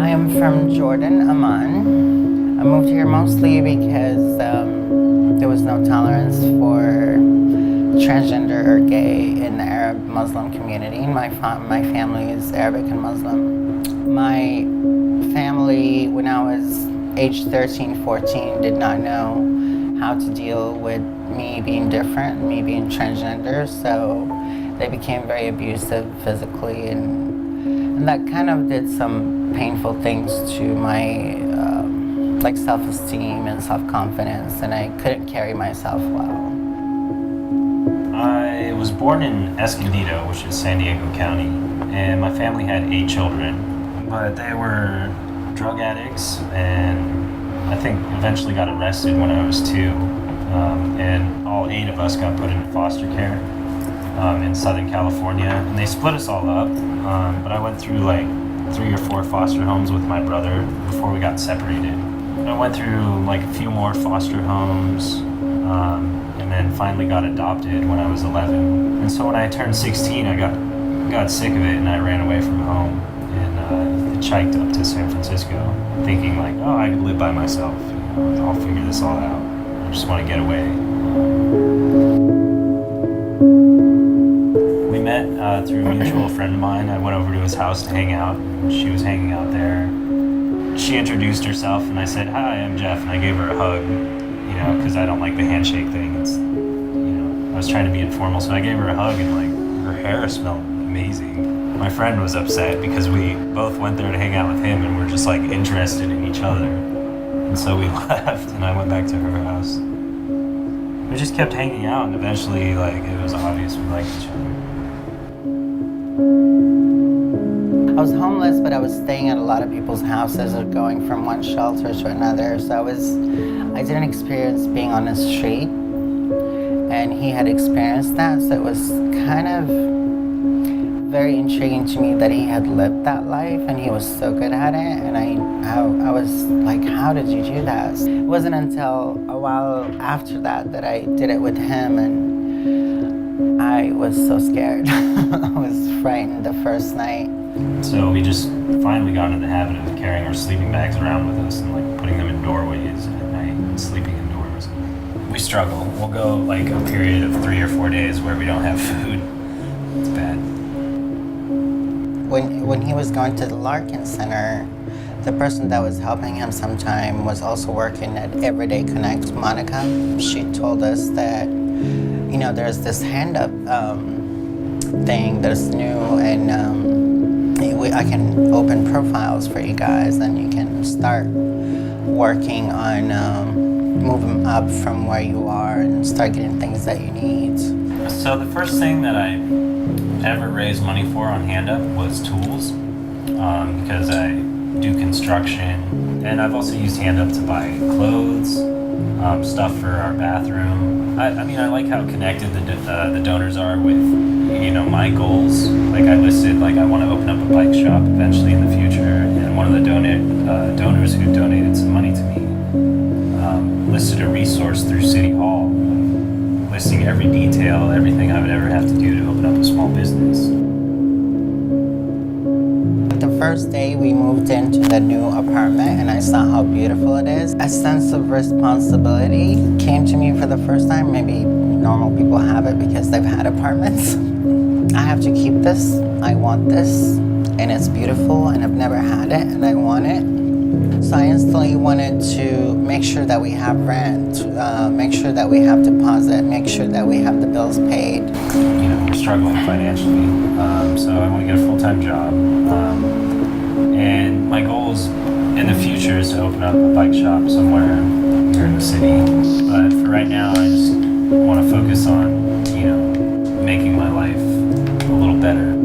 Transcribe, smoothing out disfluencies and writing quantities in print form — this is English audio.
I am from Jordan, Amman. I moved here mostly because there was no tolerance for transgender or gay in the Arab Muslim community. My family is Arabic and Muslim. My family, when I was age 13, 14, did not know how to deal with me being different, me being transgender, so they became very abusive physically, and that kind of did some painful things to my like self-esteem and self-confidence, and I couldn't carry myself well. I was born in Escondido, which is San Diego County, and my family had 8 children, but they were drug addicts, and I think eventually got arrested when I was 2, and all 8 of us got put into foster care in Southern California, and they split us all up, but I went through like 3 or 4 foster homes with my brother before we got separated. I went through like a few more foster homes, and then finally got adopted when I was 11. And so when I turned 16, I got sick of it, and I ran away from home and hitchhiked up to San Francisco, thinking like, oh, I can live by myself. I'll figure this all out. I just want to get away. We met through a mutual friend of mine. I went over to his house to hang out. She was hanging out there. She introduced herself, and I said, hi, I'm Jeff, and I gave her a hug, because I don't like the handshake thing. It's, I was trying to be informal, so I gave her a hug, and like, her hair smelled amazing. My friend was upset because we both went there to hang out with him, and we're just like interested in each other. And so we left, and I went back to her house. We just kept hanging out, and eventually, like, it was obvious we liked each other. I was homeless, but I was staying at a lot of people's houses or going from one shelter to another. So I didn't experience being on the street, and he had experienced that. So it was kind of very intriguing to me that he had lived that life, and he was so good at it. And I was like, how did you do that? It wasn't until a while after that I did it with him, and I was so scared. I was frightened the first night. So we just finally got into the habit of carrying our sleeping bags around with us and like putting them in doorways at night and sleeping indoors. We struggle. We'll go like a period of 3 or 4 days where we don't have food. It's bad. When he was going to the Larkin Center, the person that was helping him sometime was also working at Everyday Connect, Monica. She told us that, there's this HandUp thing that's new, and I can open profiles for you guys, and you can start working on moving up from where you are and start getting things that you need. So the first thing that I ever raised money for on HandUp was tools, because I do construction, and I've also used HandUp to buy clothes, stuff for our bathroom. I like how connected the donors are with my goals. Like I listed, like I want to open up a bike shop eventually in the future, and one of the donors who donated some money to me listed a resource through City Hall, listing every detail, everything I would ever have to do to open up a small business. The first day we moved into the new apartment and I saw how beautiful it is, a sense of responsibility came to me for the first time. Maybe normal people have it because they've had apartments. I have to keep this, I want this, and it's beautiful, and I've never had it, and I want it. So I instantly wanted to make sure that we have rent, make sure that we have deposit, make sure that we have the bills paid. We're struggling financially, so I want to get a full-time job. And my goals in the future is to open up a bike shop somewhere here in the city. But for right now, I just want to focus on, making my life a little better.